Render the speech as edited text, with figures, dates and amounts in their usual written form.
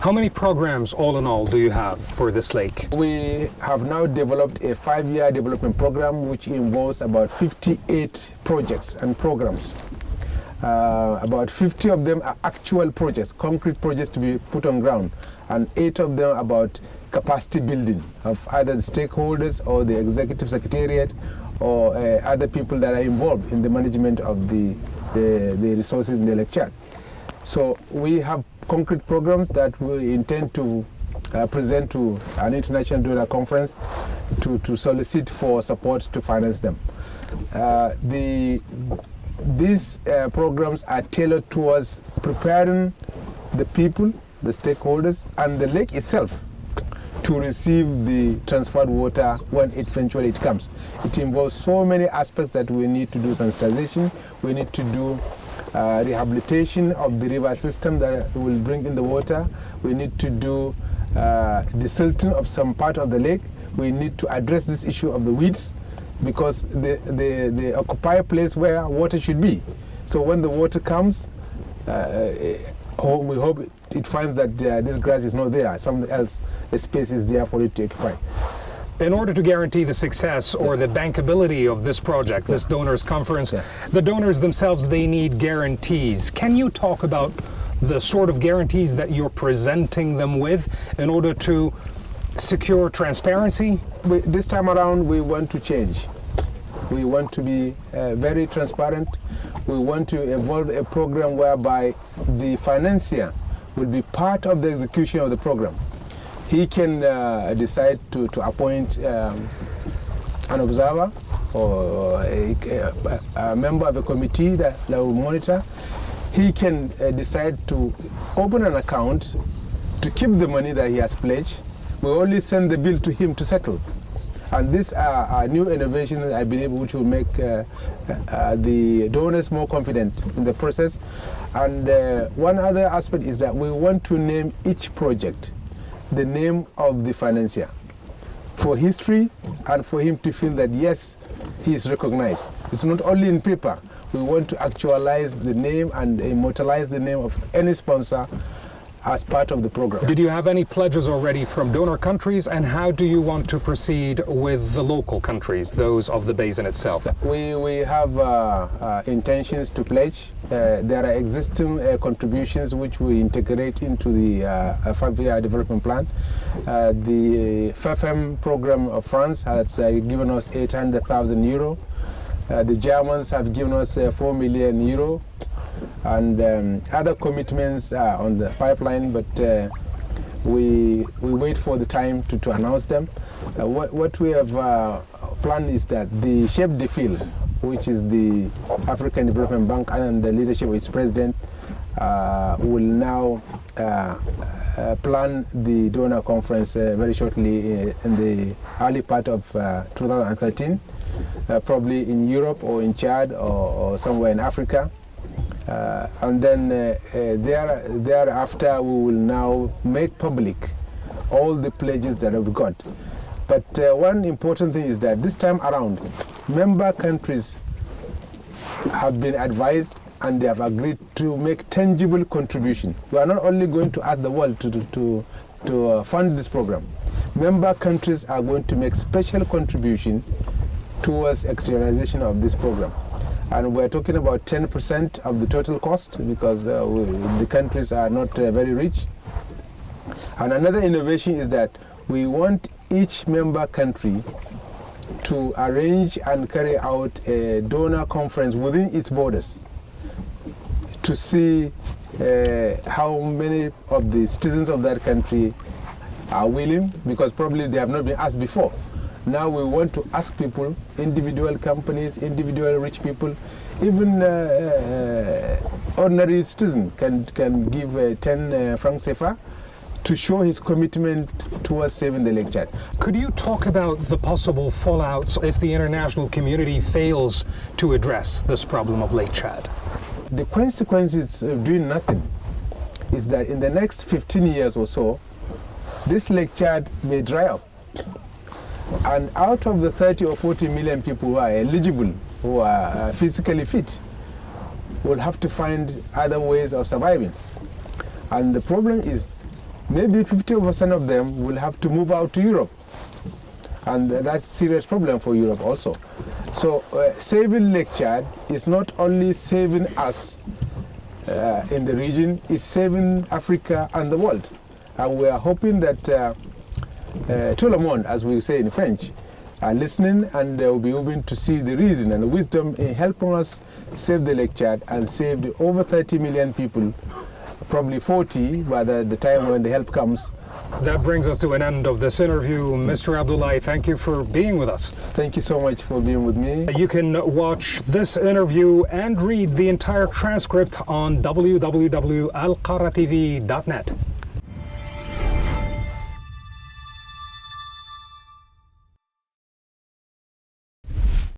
How many programs, all in all, do you have for this lake? We have now developed a 5-year development program which involves about 58 projects and programs. About 50 of them are actual projects, concrete projects to be put on ground, and 8 of them about capacity building of either the stakeholders or the executive secretariat or other people that are involved in the management of the resources in the Lake Chad. So we have concrete programs that we intend to present to an international donor conference to solicit for support to finance them. These programs are tailored towards preparing the people, the stakeholders, and the lake itself to receive the transferred water when eventually it comes. It involves so many aspects that we need to do sensitization, we need to do rehabilitation of the river system that will bring in the water, we need to do desilting of some part of the lake, we need to address this issue of the weeds because they occupy a place where water should be. So when the water comes, we hope it finds that this grass is not there, something else, a space is there for it to occupy. In order to guarantee the success or the bankability of this project, this donors conference, the donors themselves, they need guarantees. Can you talk about the sort of guarantees that you're presenting them with in order to secure transparency? This time around, we want to change. We want to be very transparent. We want to evolve a program whereby the financier will be part of the execution of the program. He can decide to appoint an observer or a member of a committee that will monitor. He can decide to open an account to keep the money that he has pledged. We only send the bill to him to settle. And these are new innovations, I believe, which will make the donors more confident in the process. And one other aspect is that we want to name each project the name of the financier for history and for him to feel that, yes, he is recognized. It's not only in paper. We want to actualize the name and immortalize the name of any sponsor as part of the program. Did you have any pledges already from donor countries, and how do you want to proceed with the local countries, those of the basin itself? We have intentions to pledge. There are existing contributions which we integrate into the 5-year development plan. The FFM program of France has given us 800,000 euro. The Germans have given us 4 million euro. And other commitments are on the pipeline, but we wait for the time to announce them. What we have planned is that the chef de file, which is the African Development Bank and the leadership of its president, will now plan the donor conference very shortly in the early part of 2013, probably in Europe or in Chad or somewhere in Africa. And then thereafter we will now make public all the pledges that we've got. But one important thing is that this time around, member countries have been advised and they have agreed to make tangible contribution. We are not only going to ask the world to fund this program. Member countries are going to make special contribution towards externalization of this program. And we're talking about 10% of the total cost because the countries are not very rich. And another innovation is that we want each member country to arrange and carry out a donor conference within its borders to see how many of the citizens of that country are willing, because probably they have not been asked before. Now we want to ask people, individual companies, individual rich people, even ordinary citizen can give 10 francs CFA to show his commitment towards saving the Lake Chad. Could you talk about the possible fallouts if the international community fails to address this problem of Lake Chad? The consequences of doing nothing is that in the next 15 years or so, this Lake Chad may dry up. And out of the 30 or 40 million people who are eligible, who are physically fit, will have to find other ways of surviving. And the problem is maybe 50% of them will have to move out to Europe. And that's a serious problem for Europe also. So saving Lake Chad is not only saving us in the region, it's saving Africa and the world. And we are hoping that tout le monde, as we say in French, are listening, and they will be able to see the reason and the wisdom in helping us save the Lake Chad and save over 30 million people, probably 40 by the time when the help comes. That brings us to an end of this interview. Mr. Abdullahi, thank you for being with us. Thank you so much for being with me. You can watch this interview and read the entire transcript on www.alqarratv.net.